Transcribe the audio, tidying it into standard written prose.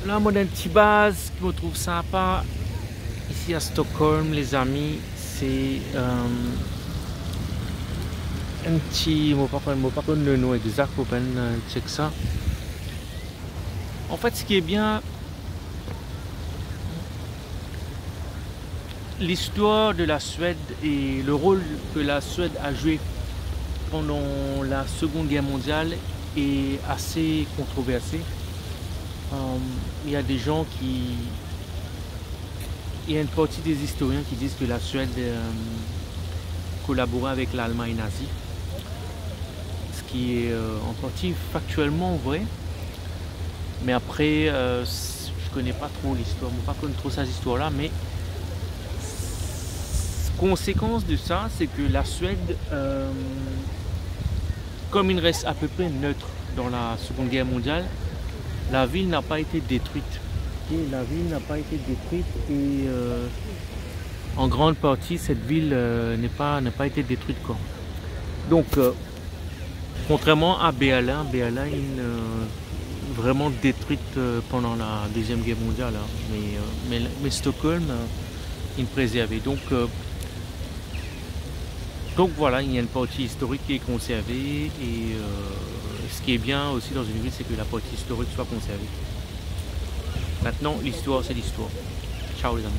là, moi, une petite base qui me trouve sympa ici à Stockholm, les amis, c'est un petit, je ne sais pas le nom exact, pour check ça. En fait, ce qui est bien, l'histoire de la Suède et le rôle que la Suède a joué pendant la Seconde Guerre mondiale est assez controversé. Il y a des gens qui... Il y a une partie des historiens qui disent que la Suède collaborait avec l'Allemagne nazie. Ce qui est en partie factuellement vrai. Mais après, je connais pas trop l'histoire, je ne connais pas trop ces histoires-là, mais conséquence de ça, c'est que la Suède, comme il reste à peu près neutre dans la Seconde Guerre mondiale, la ville n'a pas été détruite. La ville n'a pas été détruite et en grande partie cette ville n'a pas été détruite quoi. Donc contrairement à Berlin, Berlin est vraiment détruite pendant la Deuxième Guerre mondiale, hein. Mais Stockholm est préservé. Donc voilà, il y a une partie historique qui est conservée et ce qui est bien aussi dans une ville, c'est que la partie historique soit conservée. Maintenant, l'histoire, c'est l'histoire. Ciao les amis.